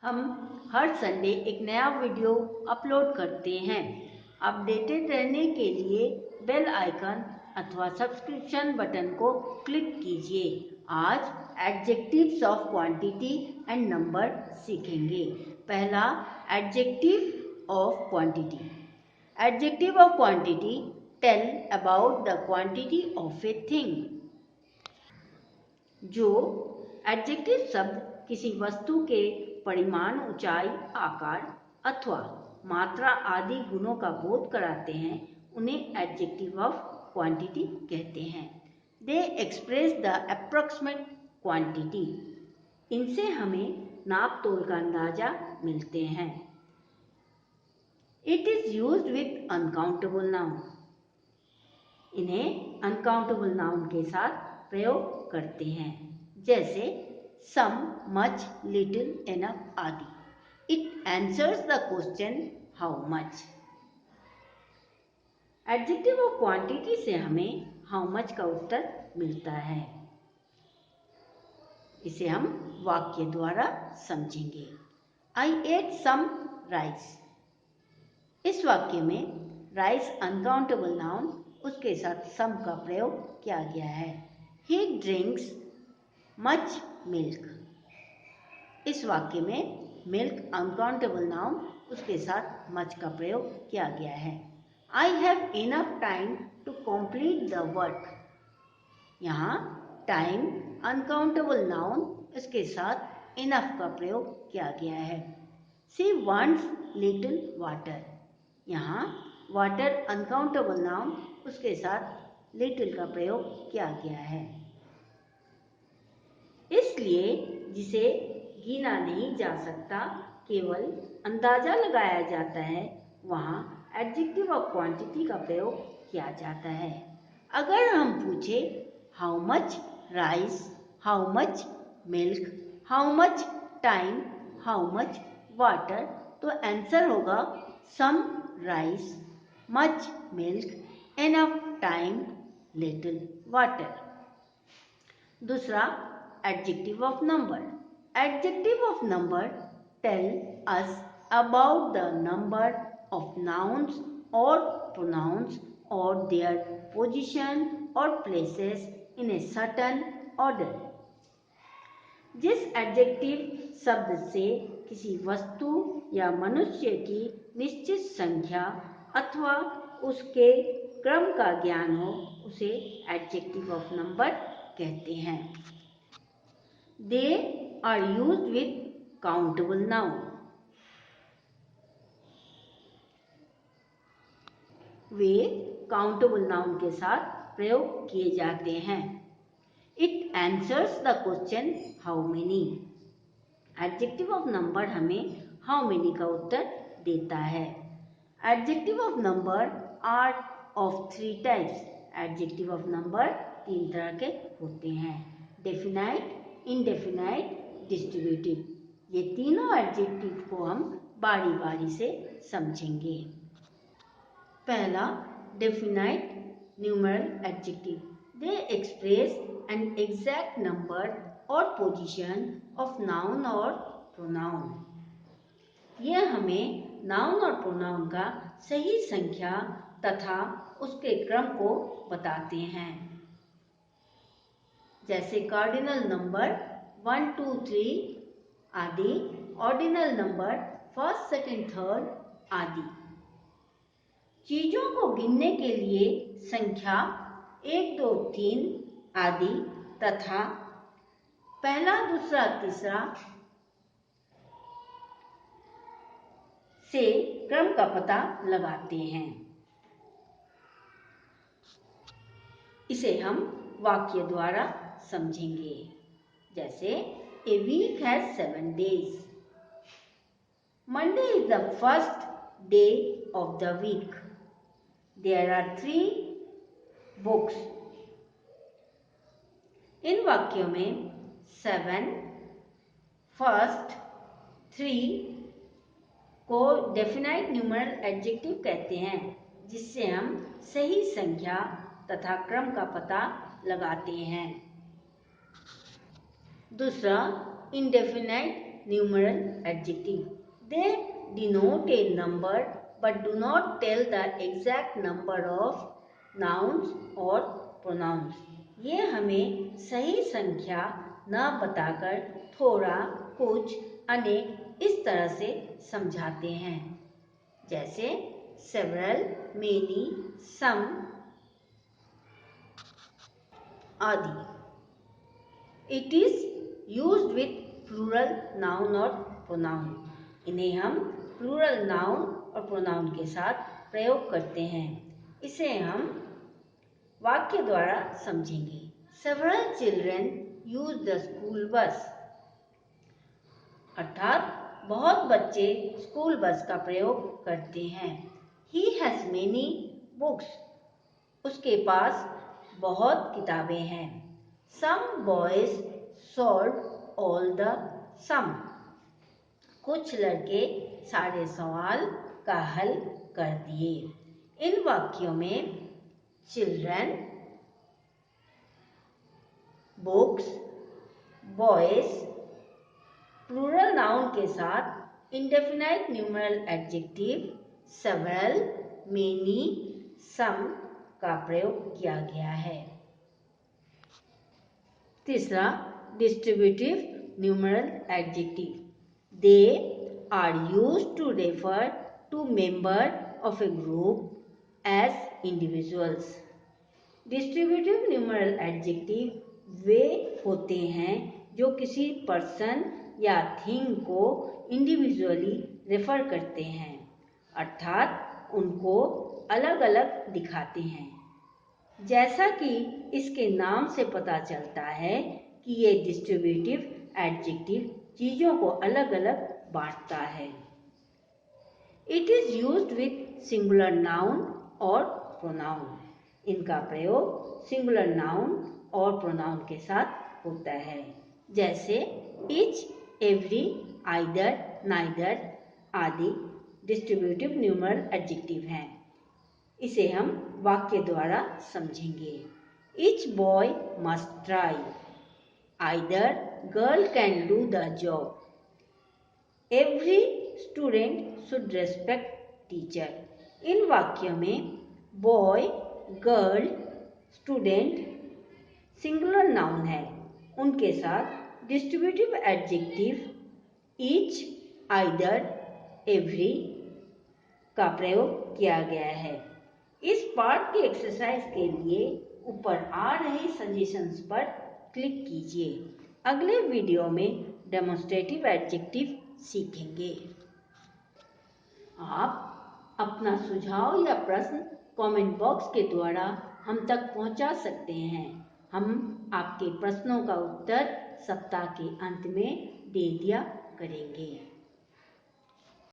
हम हर संडे एक नया वीडियो अपलोड करते हैं। अपडेटेड रहने के लिए बेल आइकन अथवा सब्सक्रिप्शन बटन को क्लिक कीजिए। आज adjectives of quantity and number सीखेंगे। पहला, adjective of quantity. Adjective of quantity tell about the quantity of a thing. जो एडजेक्टिव शब्द किसी वस्तु के परिमाण, ऊंचाई, आकार अथवा मात्रा आदि गुणों का बोध कराते हैं, उन्हें एडजेक्टिव ऑफ क्वांटिटी कहते हैं। दे एक्सप्रेस द अप्रोक्सीमेट क्वांटिटी। इनसे हमें नाप तोल का अंदाजा मिलते हैं। It is used with uncountable noun. इन्हें अनकाउंटेबल नाउन के साथ प्रयोग करते हैं, जैसे सम, मच, लिटिल, एनफ आदि। It answers the question how much. Adjective of quantity से हमें हाउ मच का उत्तर मिलता है। इसे हम वाक्य द्वारा समझेंगे। आई एट सम राइस। इस वाक्य में राइस अनकाउंटेबल नाउन, उसके साथ सम का प्रयोग किया गया है। He drinks much milk। इस वाक्य में मिल्क अनकाउंटेबल नाउन, उसके साथ मच का प्रयोग किया गया है। I have enough time to complete the work। यहाँ टाइम अनकाउंटेबल नाउन, इसके साथ enough का प्रयोग किया गया है। She wants little water। यहाँ वाटर अनकाउंटेबल नाउन, उसके साथ लिटिल का प्रयोग किया गया है। इसलिए जिसे गिना नहीं जा सकता, केवल अंदाजा लगाया जाता है, वहाँ एडजेक्टिव ऑफ क्वांटिटी का प्रयोग किया जाता है। अगर हम पूछे how much rice, how much milk, how much time, how much water, तो आंसर होगा some rice, much milk, enough time, little water। दूसरा, adjective of number। Adjective of number tell us about the number of nouns or pronouns or their position or places in a certain order। जिस adjective शब्द से किसी वस्तु या मनुष्य की निश्चित संख्या अथवा उसके क्रम का ज्ञान हो, उसे एडजेक्टिव ऑफ नंबर कहते हैं। They are used with countable noun. वे काउंटेबल नाउन के साथ प्रयोग किए जाते हैं। It answers the question how many. Adjective of number हमें हाउ मेनी का उत्तर देता है। Adjective of number are of 3 types. Adjective of number 3 तरह के होते हैं, डेफिनाइट, इनडेफिनाइट, डिस्ट्रीब्यूटिव। ये तीनों एडजेक्टिव को हम बारी बारी से समझेंगे। पहला, definite numeral adjective. They express an exact number और पोजीशन ऑफ नाउन और प्रोनाउन। यह हमें नाउन और प्रोनाउन का सही संख्या तथा उसके क्रम को बताते हैं, जैसे कार्डिनल नंबर 1, 2, 3 आदि, ordinal number 1st, 2nd, 3rd आदि। चीजों को गिनने के लिए संख्या 1, 2, 3 आदि तथा पहला, दूसरा, तीसरा से क्रम का पता लगाते हैं। इसे हम वाक्य द्वारा समझेंगे, जैसे a week has 7 days। Monday is the first day of the week. There are 3 books. इन वाक्यों में 7, फर्स्ट, 3 को डेफिनाइट न्यूमेरल एडजेक्टिव कहते हैं, जिससे हम सही संख्या तथा क्रम का पता लगाते हैं। दूसरा, indefinite numeral adjective. They denote a number but do not tell the exact number of nouns or pronouns. ये हमें सही संख्या न बताकर थोड़ा, कुछ, अनेक इस तरह से समझाते हैं, जैसे several, many, some आदि. It is used with plural noun और pronoun. इन्हें हम plural noun और pronoun के साथ प्रयोग करते हैं. इसे हम वाक्य द्वारा समझेंगे. Several children use the school bus. अर्थात बहुत बच्चे स्कूल बस का प्रयोग करते हैं. He has many books. उसके पास बहुत किताबें हैं. Some boys solved all the sum. कुछ लड़के सारे सवाल का हल कर दिए. इन वाक्यों में children, books, boys plural noun के साथ indefinite numeral adjective several, many, some का प्रयोग किया गया है. तीसरा, distributive numeral adjective. They are used to refer to member of a group as individuals. Distributive numeral adjective वे होते हैं जो किसी पर्सन या थिंग को इंडिविजुअली रेफर करते हैं, अर्थात उनको अलग अलग दिखाते हैं. जैसा कि इसके नाम से पता चलता है कि ये डिस्ट्रीब्यूटिव एडजेक्टिव चीज़ों को अलग अलग बांटता है. It is used with singular noun और प्रोनाउन. इनका प्रयोग सिंगुलर नाउन और प्रोनाउन के साथ होता है, जैसे इच, एवरी, आइदर, नाइदर आदि डिस्ट्रीब्यूटिव न्यूमरल एडजेक्टिव हैं. इसे हम वाक्य द्वारा समझेंगे. Each boy must try. Either girl can do the job. Every student should respect teacher. इन वाक्यों में boy, girl, student singular noun है. उनके साथ distributive adjective each, either, every का प्रयोग किया गया है. इस पार्ट के एक्सरसाइज के लिए ऊपर आ रहे सजेशंस पर क्लिक कीजिए. अगले वीडियो में डेमोन्स्ट्रेटिव एडजेक्टिव सीखेंगे. आप अपना सुझाव या प्रश्न कमेंट बॉक्स के द्वारा हम तक पहुंचा सकते हैं. हम आपके प्रश्नों का उत्तर सप्ताह के अंत में दे दिया करेंगे.